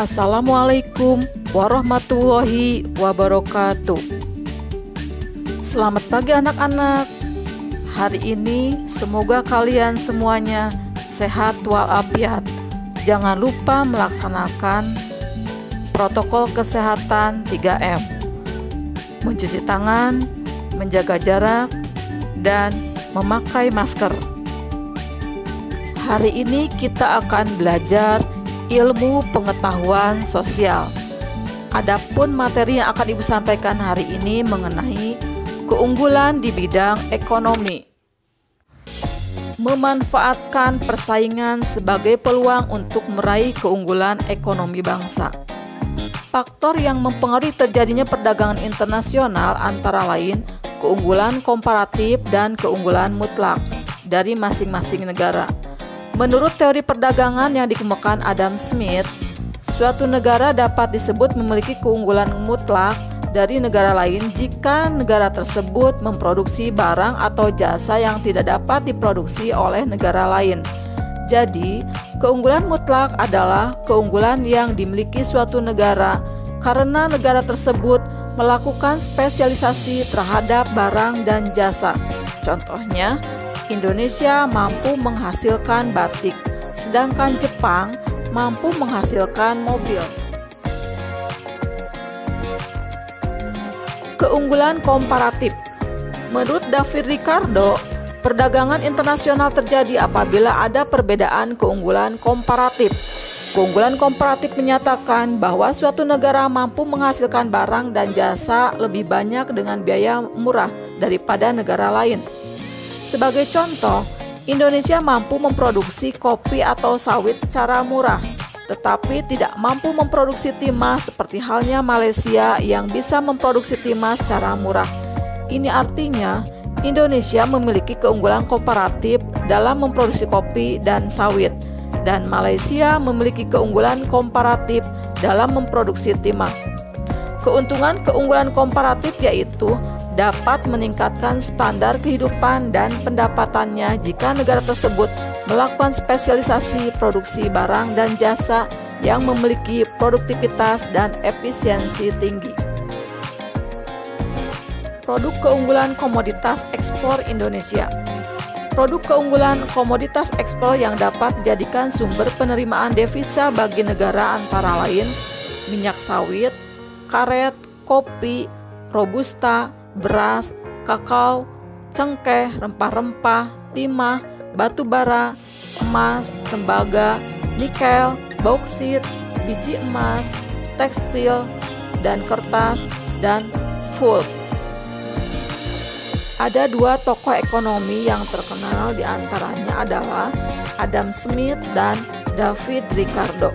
Assalamualaikum warahmatullahi wabarakatuh. Selamat pagi anak-anak. Hari ini semoga kalian semuanya sehat walafiat. Jangan lupa melaksanakan protokol kesehatan 3M. Mencuci tangan, menjaga jarak, dan memakai masker. Hari ini kita akan belajar ilmu pengetahuan sosial. Adapun materi yang akan Ibu sampaikan hari ini mengenai keunggulan di bidang ekonomi. Memanfaatkan persaingan sebagai peluang untuk meraih keunggulan ekonomi bangsa. Faktor yang mempengaruhi terjadinya perdagangan internasional antara lain keunggulan komparatif dan keunggulan mutlak dari masing-masing negara. Menurut teori perdagangan yang dikemukakan Adam Smith, suatu negara dapat disebut memiliki keunggulan mutlak dari negara lain jika negara tersebut memproduksi barang atau jasa yang tidak dapat diproduksi oleh negara lain. Jadi, keunggulan mutlak adalah keunggulan yang dimiliki suatu negara karena negara tersebut melakukan spesialisasi terhadap barang dan jasa. Contohnya, Indonesia mampu menghasilkan batik, sedangkan Jepang mampu menghasilkan mobil. Keunggulan komparatif. Menurut David Ricardo, perdagangan internasional terjadi apabila ada perbedaan keunggulan komparatif. Keunggulan komparatif menyatakan bahwa suatu negara mampu menghasilkan barang dan jasa lebih banyak dengan biaya murah daripada negara lain. Sebagai contoh, Indonesia mampu memproduksi kopi atau sawit secara murah, tetapi tidak mampu memproduksi timah seperti halnya Malaysia yang bisa memproduksi timah secara murah. Ini artinya, Indonesia memiliki keunggulan komparatif dalam memproduksi kopi dan sawit, dan Malaysia memiliki keunggulan komparatif dalam memproduksi timah. Keunggulan komparatif yaitu dapat meningkatkan standar kehidupan dan pendapatannya jika negara tersebut melakukan spesialisasi produksi barang dan jasa yang memiliki produktivitas dan efisiensi tinggi. Produk keunggulan komoditas ekspor Indonesia. Produk keunggulan komoditas ekspor yang dapat dijadikan sumber penerimaan devisa bagi negara antara lain minyak sawit, karet, kopi, robusta, beras, kakao, cengkeh, rempah-rempah, timah, batu bara, emas, tembaga, nikel, bauksit, biji emas, tekstil, dan kertas, dan pulp. Ada dua tokoh ekonomi yang terkenal diantaranya adalah Adam Smith dan David Ricardo.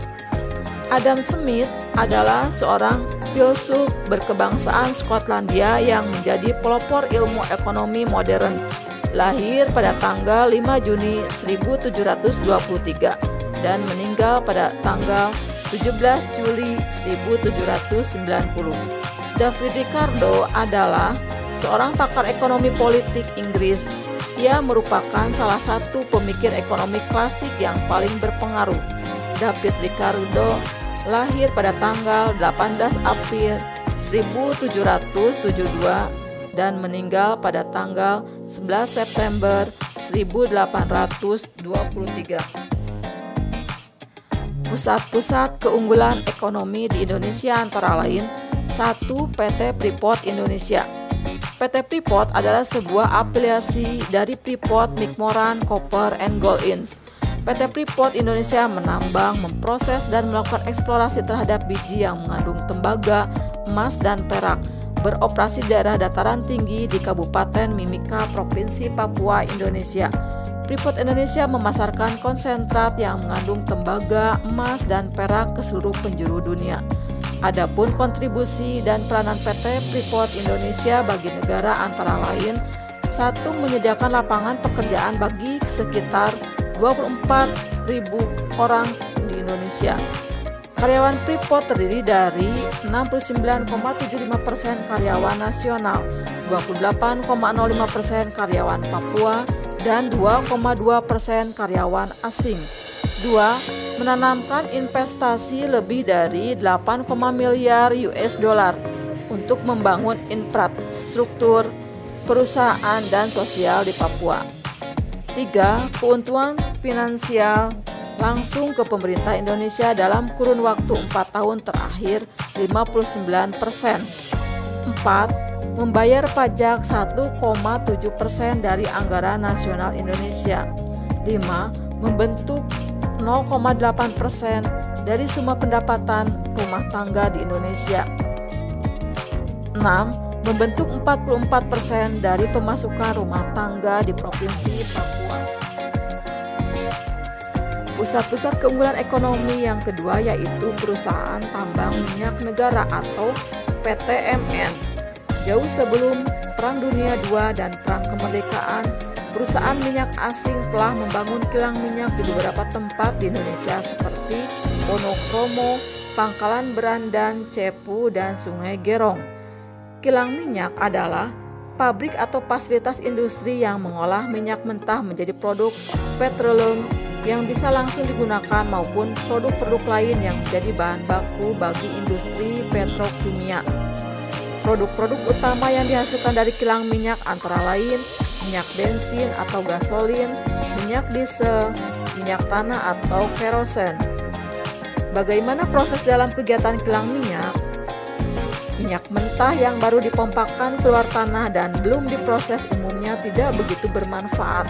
Adam Smith adalah seorang filsuf berkebangsaan Skotlandia yang menjadi pelopor ilmu ekonomi modern. Lahir pada tanggal 5 Juni 1723 dan meninggal pada tanggal 17 Juli 1790. David Ricardo adalah seorang pakar ekonomi politik Inggris. Ia merupakan salah satu pemikir ekonomi klasik yang paling berpengaruh. David Ricardo lahir pada tanggal 18 April 1772 dan meninggal pada tanggal 11 September 1823. Pusat-pusat keunggulan ekonomi di Indonesia antara lain 1. PT Freeport Indonesia. PT Freeport adalah sebuah afiliasi dari Freeport McMoran Copper and Gold Inc. PT Freeport Indonesia menambang, memproses, dan melakukan eksplorasi terhadap biji yang mengandung tembaga, emas, dan perak. Beroperasi di daerah dataran tinggi di Kabupaten Mimika, Provinsi Papua, Indonesia. Freeport Indonesia memasarkan konsentrat yang mengandung tembaga, emas, dan perak ke seluruh penjuru dunia. Adapun kontribusi dan peranan PT Freeport Indonesia bagi negara antara lain 1. Menyediakan lapangan pekerjaan bagi sekitar 24.000 orang di Indonesia. Karyawan Freeport terdiri dari 69,75% karyawan nasional, 28,05% karyawan Papua, dan 2,2% karyawan asing. 2. Menanamkan investasi lebih dari 8, miliar US dollar untuk membangun infrastruktur, perusahaan, dan sosial di Papua. 3. Keuntungan finansial langsung ke pemerintah Indonesia dalam kurun waktu 4 tahun terakhir 59%. 4. Membayar pajak 1,7% dari anggaran nasional Indonesia. 5. Membentuk 0,8% dari semua pendapatan rumah tangga di Indonesia. 6. Membentuk 44% dari pemasukan rumah tangga di Provinsi Papua. Pusat-pusat keunggulan ekonomi yang kedua yaitu Perusahaan Tambang Minyak Negara atau PTMN. Jauh sebelum Perang Dunia II dan Perang Kemerdekaan, perusahaan minyak asing telah membangun kilang minyak di beberapa tempat di Indonesia seperti Wonokromo, Pangkalan Berandan, Cepu, dan Sungai Gerong. Kilang minyak adalah pabrik atau fasilitas industri yang mengolah minyak mentah menjadi produk petroleum yang bisa langsung digunakan maupun produk-produk lain yang menjadi bahan baku bagi industri petrokimia. Produk-produk utama yang dihasilkan dari kilang minyak antara lain minyak bensin atau gasolin, minyak diesel, minyak tanah atau kerosen. Bagaimana proses dalam kegiatan kilang minyak? Minyak mentah yang baru dipompakan keluar tanah dan belum diproses umumnya tidak begitu bermanfaat.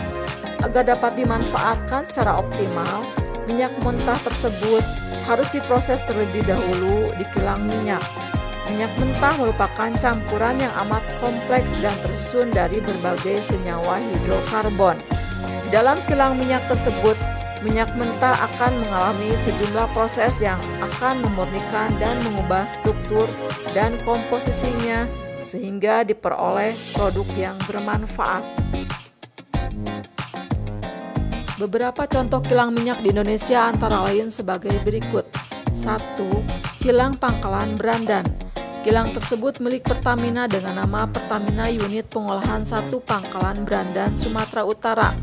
Agar dapat dimanfaatkan secara optimal, minyak mentah tersebut harus diproses terlebih dahulu di kilang minyak. Minyak mentah merupakan campuran yang amat kompleks dan tersusun dari berbagai senyawa hidrokarbon. Di dalam kilang minyak tersebut, minyak mentah akan mengalami sejumlah proses yang akan memurnikan dan mengubah struktur dan komposisinya sehingga diperoleh produk yang bermanfaat. Beberapa contoh kilang minyak di Indonesia antara lain sebagai berikut. 1. Kilang Pangkalan Berandan. Kilang tersebut milik Pertamina dengan nama Pertamina Unit Pengolahan 1 Pangkalan Berandan, Sumatera Utara.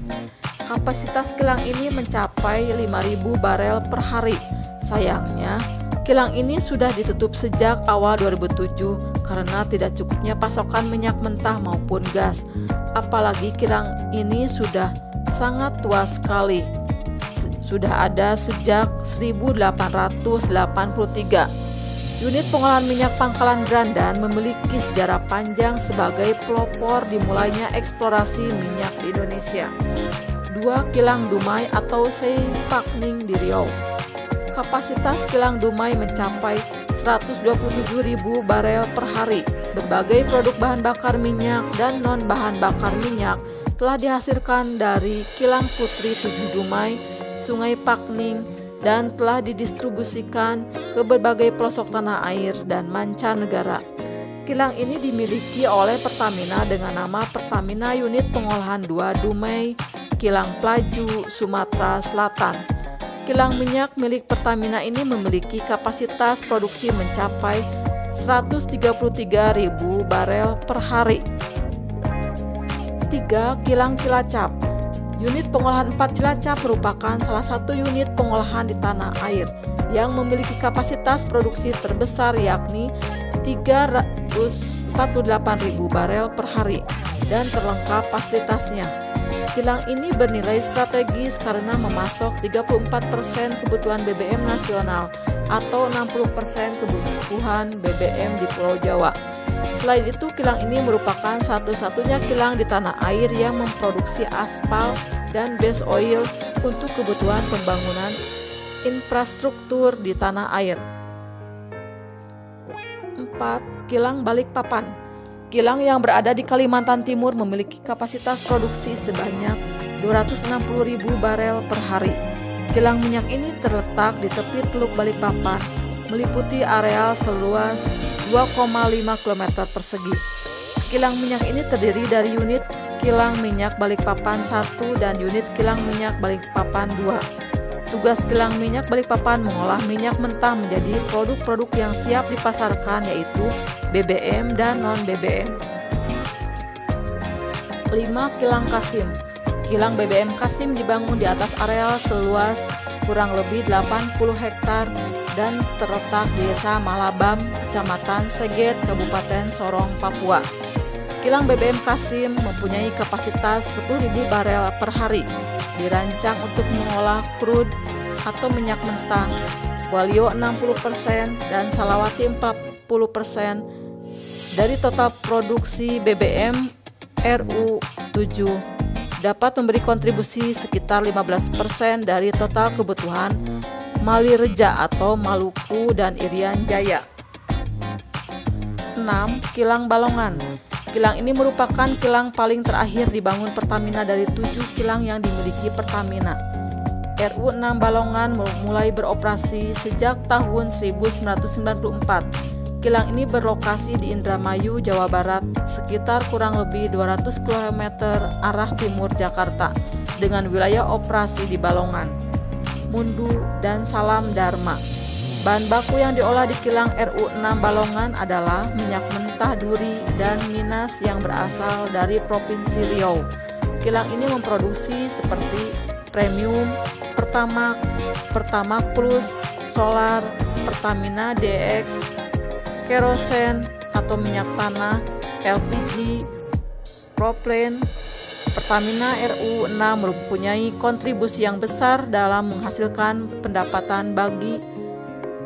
Kapasitas kilang ini mencapai 5.000 barel per hari. Sayangnya, kilang ini sudah ditutup sejak awal 2007 karena tidak cukupnya pasokan minyak mentah maupun gas. Apalagi kilang ini sudah sangat tua sekali. Sudah ada sejak 1883. Unit pengolahan minyak Pangkalan Berandan memiliki sejarah panjang sebagai pelopor dimulainya eksplorasi minyak di Indonesia. 2. Kilang Dumai atau Seipakning di Riau. Kapasitas kilang Dumai mencapai 127.000 barel per hari. Berbagai produk bahan bakar minyak dan non bahan bakar minyak telah dihasilkan dari kilang Putri 7 Dumai, Sungai Pakning, dan telah didistribusikan ke berbagai pelosok tanah air dan mancanegara. Kilang ini dimiliki oleh Pertamina dengan nama Pertamina Unit Pengolahan 2 Dumai, Kilang Pelaju, Sumatera Selatan. Kilang minyak milik Pertamina ini memiliki kapasitas produksi mencapai 133.000 barel per hari. 3. Kilang Cilacap. Unit pengolahan 4 Cilacap merupakan salah satu unit pengolahan di tanah air yang memiliki kapasitas produksi terbesar yakni 348.000 barel per hari dan terlengkap fasilitasnya. Kilang ini bernilai strategis karena memasok 34% kebutuhan BBM nasional atau 60% kebutuhan BBM di Pulau Jawa. Selain itu, kilang ini merupakan satu-satunya kilang di tanah air yang memproduksi aspal dan base oil untuk kebutuhan pembangunan infrastruktur di tanah air. 4. Kilang Balikpapan. Kilang yang berada di Kalimantan Timur memiliki kapasitas produksi sebanyak 260.000 barel per hari. Kilang minyak ini terletak di tepi Teluk Balikpapan, meliputi areal seluas 2,5 km persegi. Kilang minyak ini terdiri dari unit Kilang Minyak Balikpapan 1 dan unit Kilang Minyak Balikpapan 2. Tugas Kilang Minyak Balikpapan mengolah minyak mentah menjadi produk-produk yang siap dipasarkan yaitu BBM dan non-BBM. 5. Kilang Kasim. Kilang BBM Kasim dibangun di atas areal seluas kurang lebih 80 hektar dan terletak di Desa Malabam, Kecamatan Seget, Kabupaten Sorong, Papua. Kilang BBM Kasim mempunyai kapasitas 10.000 barel per hari, dirancang untuk mengolah crude atau minyak mentah, Waluyo 60% dan Salawati 40% dari total produksi BBM RU7, dapat memberi kontribusi sekitar 15% dari total kebutuhan Malireja atau Maluku dan Irian Jaya. 6. Kilang Balongan. Kilang ini merupakan kilang paling terakhir dibangun Pertamina dari 7 kilang yang dimiliki Pertamina. RU6 Balongan mulai beroperasi sejak tahun 1994. Kilang ini berlokasi di Indramayu, Jawa Barat, sekitar kurang lebih 200 km arah timur Jakarta, dengan wilayah operasi di Balongan, Mundu, dan Salam Dharma. Bahan baku yang diolah di kilang RU6 Balongan adalah minyak mentah duri dan minas yang berasal dari Provinsi Riau. Kilang ini memproduksi seperti premium, Pertamax Plus, solar, Pertamina DX, kerosen atau minyak tanah, LPG, propane. Pertamina RU6 mempunyai kontribusi yang besar dalam menghasilkan pendapatan bagi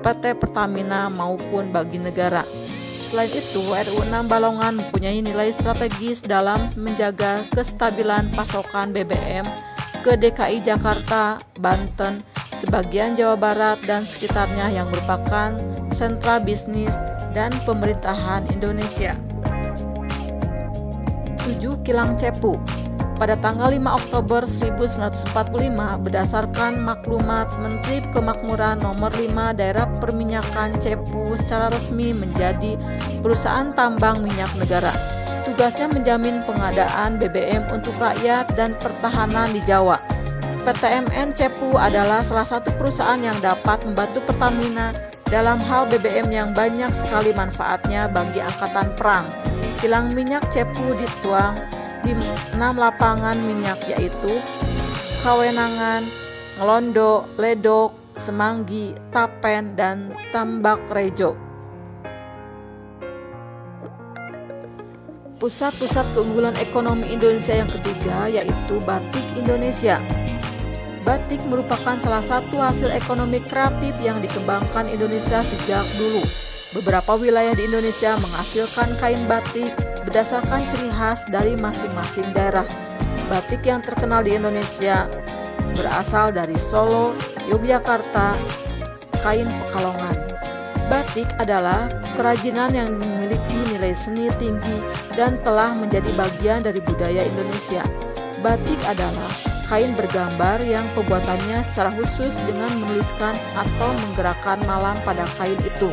PT Pertamina maupun bagi negara. Selain itu, RU6 Balongan mempunyai nilai strategis dalam menjaga kestabilan pasokan BBM ke DKI Jakarta, Banten, sebagian Jawa Barat dan sekitarnya yang merupakan sentra bisnis dan pemerintahan Indonesia. 7. Kilang Cepu. Pada tanggal 5 Oktober 1945, berdasarkan maklumat Menteri Kemakmuran Nomor 5, Daerah Perminyakan Cepu secara resmi menjadi perusahaan tambang minyak negara. Tugasnya menjamin pengadaan BBM untuk rakyat dan pertahanan di Jawa. PTMN Cepu adalah salah satu perusahaan yang dapat membantu Pertamina dalam hal BBM yang banyak sekali manfaatnya bagi angkatan perang. Kilang minyak Cepu dituang di 6 lapangan minyak, yaitu Kawenangan, Ngelondo, Ledok, Semanggi, Tapen, dan Tambakrejo. Pusat-pusat keunggulan ekonomi Indonesia yang ketiga yaitu Batik Indonesia. Batik merupakan salah satu hasil ekonomi kreatif yang dikembangkan Indonesia sejak dulu. Beberapa wilayah di Indonesia menghasilkan kain batik berdasarkan ciri khas dari masing-masing daerah. Batik yang terkenal di Indonesia berasal dari Solo, Yogyakarta, kain Pekalongan. Batik adalah kerajinan yang memiliki nilai seni tinggi dan telah menjadi bagian dari budaya Indonesia. Batik adalah kain bergambar yang pembuatannya secara khusus dengan menuliskan atau menggerakkan malam pada kain itu.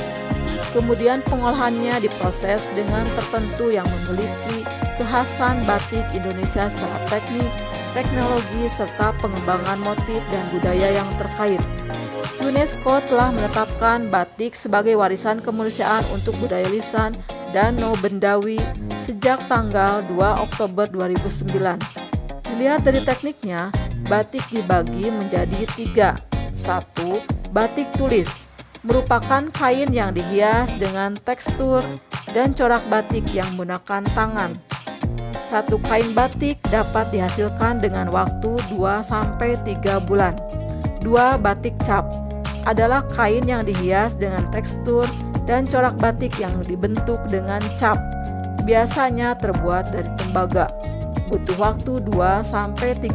Kemudian pengolahannya diproses dengan tertentu yang memiliki kekhasan batik Indonesia secara teknik, teknologi, serta pengembangan motif dan budaya yang terkait. UNESCO telah menetapkan batik sebagai warisan kemanusiaan untuk budaya lisan Danau Bendawi sejak tanggal 2 Oktober 2009. Dilihat dari tekniknya, batik dibagi menjadi 3. 1. Batik tulis merupakan kain yang dihias dengan tekstur dan corak batik yang menggunakan tangan. Satu kain batik dapat dihasilkan dengan waktu 2-3 bulan. 2. Batik cap adalah kain yang dihias dengan tekstur dan corak batik yang dibentuk dengan cap. Biasanya terbuat dari tembaga. Butuh waktu 2-3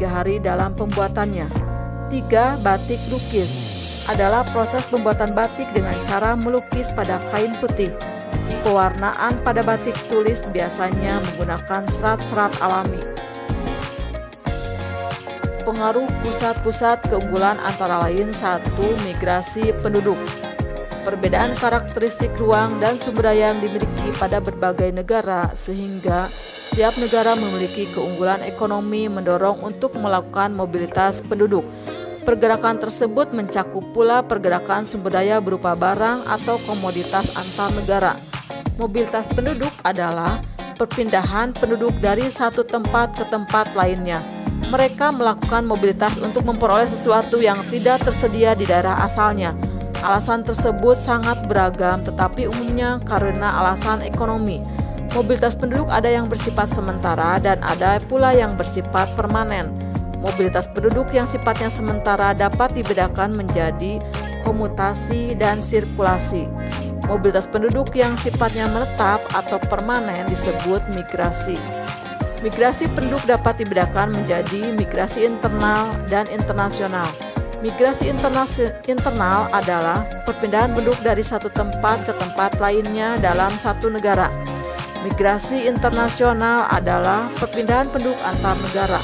hari dalam pembuatannya. 3. Batik lukis adalah proses pembuatan batik dengan cara melukis pada kain putih. Pewarnaan pada batik tulis biasanya menggunakan serat-serat alami. Pengaruh pusat-pusat keunggulan antara lain 1. Migrasi penduduk. Perbedaan karakteristik ruang dan sumber daya yang dimiliki pada berbagai negara sehingga setiap negara memiliki keunggulan ekonomi mendorong untuk melakukan mobilitas penduduk. Pergerakan tersebut mencakup pula pergerakan sumber daya berupa barang atau komoditas antar negara. Mobilitas penduduk adalah perpindahan penduduk dari satu tempat ke tempat lainnya. Mereka melakukan mobilitas untuk memperoleh sesuatu yang tidak tersedia di daerah asalnya. Alasan tersebut sangat beragam, tetapi umumnya karena alasan ekonomi. Mobilitas penduduk ada yang bersifat sementara dan ada pula yang bersifat permanen. Mobilitas penduduk yang sifatnya sementara dapat dibedakan menjadi komutasi dan sirkulasi. Mobilitas penduduk yang sifatnya menetap atau permanen disebut migrasi. Migrasi penduduk dapat dibedakan menjadi migrasi internal dan internasional. Migrasi internal adalah perpindahan penduduk dari satu tempat ke tempat lainnya dalam satu negara. Migrasi internasional adalah perpindahan penduduk antar negara.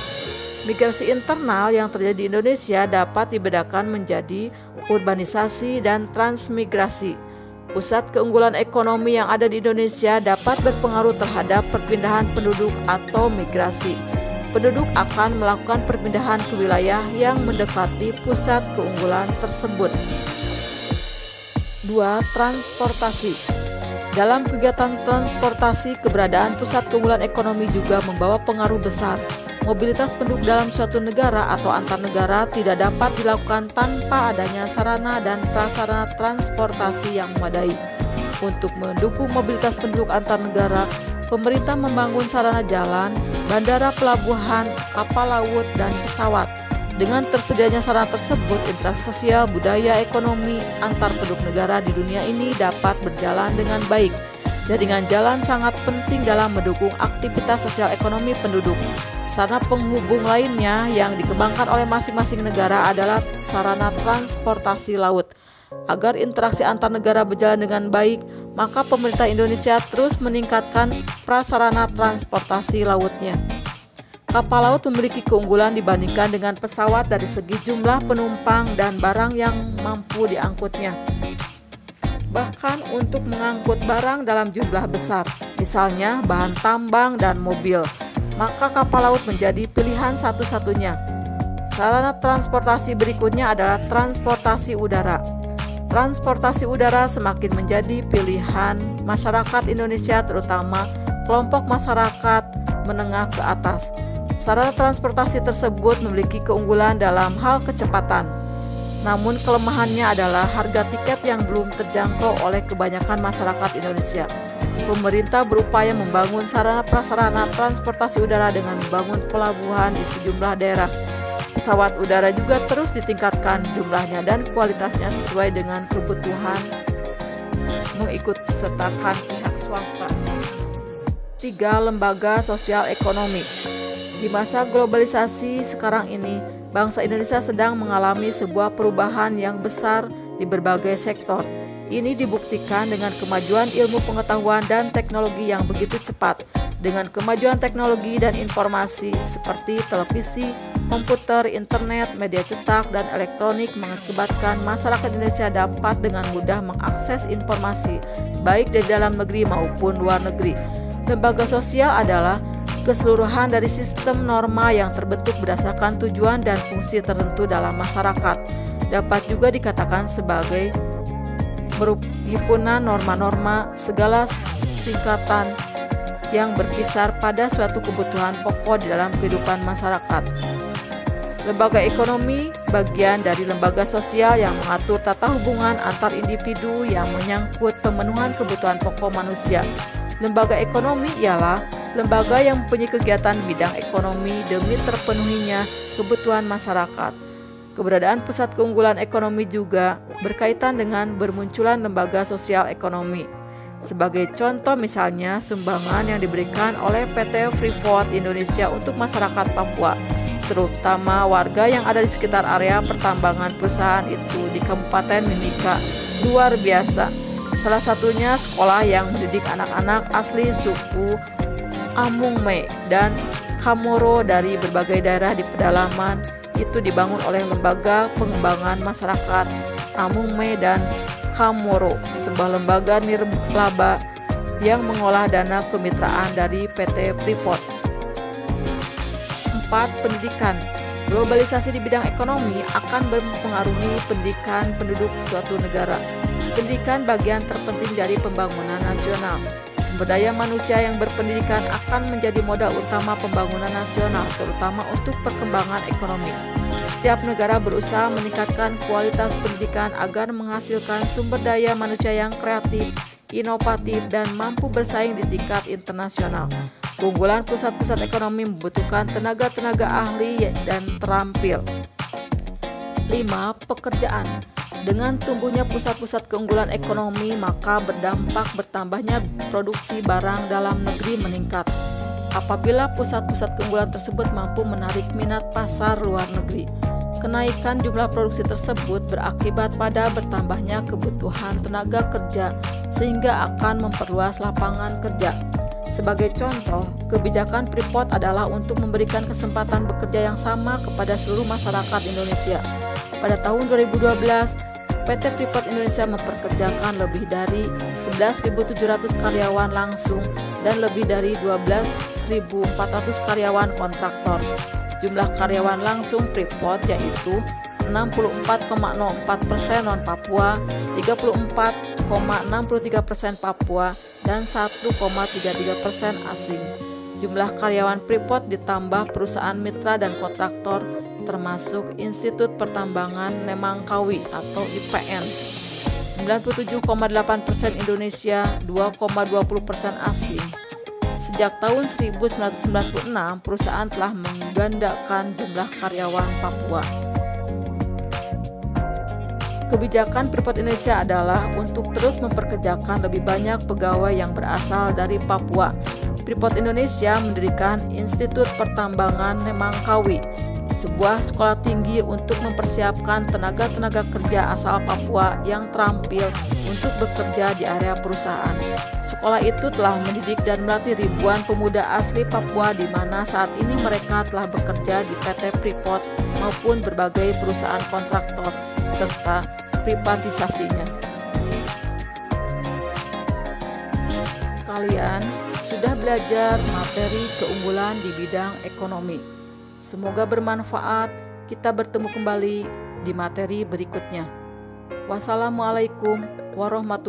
Migrasi internal yang terjadi di Indonesia dapat dibedakan menjadi urbanisasi dan transmigrasi. Pusat keunggulan ekonomi yang ada di Indonesia dapat berpengaruh terhadap perpindahan penduduk atau migrasi. Penduduk akan melakukan perpindahan ke wilayah yang mendekati pusat keunggulan tersebut. 2. Transportasi. Dalam kegiatan transportasi, keberadaan pusat keunggulan ekonomi juga membawa pengaruh besar. Mobilitas penduduk dalam suatu negara atau antar negara tidak dapat dilakukan tanpa adanya sarana dan prasarana transportasi yang memadai. Untuk mendukung mobilitas penduduk antar negara, pemerintah membangun sarana jalan, bandara, pelabuhan, kapal laut, dan pesawat. Dengan tersedianya sarana tersebut, interaksi sosial, budaya, ekonomi antar penduduk negara di dunia ini dapat berjalan dengan baik. Jaringan jalan sangat penting dalam mendukung aktivitas sosial ekonomi penduduk. Sarana penghubung lainnya yang dikembangkan oleh masing-masing negara adalah sarana transportasi laut. Agar interaksi antar negara berjalan dengan baik, maka pemerintah Indonesia terus meningkatkan prasarana transportasi lautnya. Kapal laut memiliki keunggulan dibandingkan dengan pesawat dari segi jumlah penumpang dan barang yang mampu diangkutnya. Bahkan untuk mengangkut barang dalam jumlah besar, misalnya bahan tambang dan mobil, maka kapal laut menjadi pilihan satu-satunya. Sarana transportasi berikutnya adalah transportasi udara. Transportasi udara semakin menjadi pilihan masyarakat Indonesia, terutama kelompok masyarakat menengah ke atas. Sarana transportasi tersebut memiliki keunggulan dalam hal kecepatan. Namun kelemahannya adalah harga tiket yang belum terjangkau oleh kebanyakan masyarakat Indonesia. Pemerintah berupaya membangun sarana prasarana transportasi udara dengan membangun pelabuhan di sejumlah daerah. Pesawat udara juga terus ditingkatkan jumlahnya dan kualitasnya sesuai dengan kebutuhan mengikutsertakan pihak swasta. 3. Lembaga sosial ekonomi. Di masa globalisasi sekarang ini, bangsa Indonesia sedang mengalami sebuah perubahan yang besar di berbagai sektor. Ini dibuktikan dengan kemajuan ilmu pengetahuan dan teknologi yang begitu cepat. Dengan kemajuan teknologi dan informasi seperti televisi, komputer, internet, media cetak, dan elektronik mengakibatkan masyarakat Indonesia dapat dengan mudah mengakses informasi, baik dari dalam negeri maupun luar negeri. Lembaga sosial adalah keseluruhan dari sistem norma yang terbentuk berdasarkan tujuan dan fungsi tertentu dalam masyarakat. Dapat juga dikatakan sebagai himpunan norma-norma segala tingkatan yang berkisar pada suatu kebutuhan pokok di dalam kehidupan masyarakat. Lembaga ekonomi bagian dari lembaga sosial yang mengatur tata hubungan antar individu yang menyangkut pemenuhan kebutuhan pokok manusia. Lembaga ekonomi ialah lembaga yang mempunyai kegiatan bidang ekonomi demi terpenuhinya kebutuhan masyarakat. Keberadaan pusat keunggulan ekonomi juga berkaitan dengan bermunculan lembaga sosial ekonomi. Sebagai contoh misalnya sumbangan yang diberikan oleh PT Freeport Indonesia untuk masyarakat Papua, terutama warga yang ada di sekitar area pertambangan perusahaan itu di Kabupaten Mimika, luar biasa. Salah satunya sekolah yang mendidik anak-anak asli suku Amungme dan Kamoro dari berbagai daerah di pedalaman itu dibangun oleh Lembaga Pengembangan Masyarakat Amungme dan Kamoro, sebuah lembaga nirlaba yang mengolah dana kemitraan dari PT Freeport. 4. Pendidikan. Globalisasi di bidang ekonomi akan mempengaruhi pendidikan penduduk suatu negara. Pendidikan bagian terpenting dari pembangunan nasional. Sumber Sumber daya manusia yang berpendidikan akan menjadi modal utama pembangunan nasional, terutama untuk perkembangan ekonomi. Setiap negara berusaha meningkatkan kualitas pendidikan agar menghasilkan sumber daya manusia yang kreatif, inovatif, dan mampu bersaing di tingkat internasional. Keunggulan pusat-pusat ekonomi membutuhkan tenaga-tenaga ahli dan terampil. 5. Pekerjaan. Dengan tumbuhnya pusat-pusat keunggulan ekonomi, maka berdampak bertambahnya produksi barang dalam negeri meningkat. Apabila pusat-pusat keunggulan tersebut mampu menarik minat pasar luar negeri, kenaikan jumlah produksi tersebut berakibat pada bertambahnya kebutuhan tenaga kerja sehingga akan memperluas lapangan kerja. Sebagai contoh, kebijakan Freeport adalah untuk memberikan kesempatan bekerja yang sama kepada seluruh masyarakat Indonesia. Pada tahun 2012, PT Freeport Indonesia memperkerjakan lebih dari 11.700 karyawan langsung dan lebih dari 12.400 karyawan kontraktor. Jumlah karyawan langsung Freeport yaitu 64,04% non-Papua, 34,63% Papua, dan 1,33% asing. Jumlah karyawan Freeport ditambah perusahaan mitra dan kontraktor termasuk Institut Pertambangan Nemangkawi atau IPN. 97,8% Indonesia, 2,20% asing. Sejak tahun 1996, perusahaan telah menggandakan jumlah karyawan Papua. Kebijakan Freeport Indonesia adalah untuk terus memperkerjakan lebih banyak pegawai yang berasal dari Papua. Freeport Indonesia mendirikan Institut Pertambangan Nemangkawi, sebuah sekolah tinggi untuk mempersiapkan tenaga-tenaga kerja asal Papua yang terampil untuk bekerja di area perusahaan. Sekolah itu telah mendidik dan melatih ribuan pemuda asli Papua di mana saat ini mereka telah bekerja di PT Freeport maupun berbagai perusahaan kontraktor serta privatisasinya. Kalian sudah belajar materi keunggulan di bidang ekonomi. Semoga bermanfaat. Kita bertemu kembali di materi berikutnya. Wassalamualaikum warahmatullahi wabarakatuh.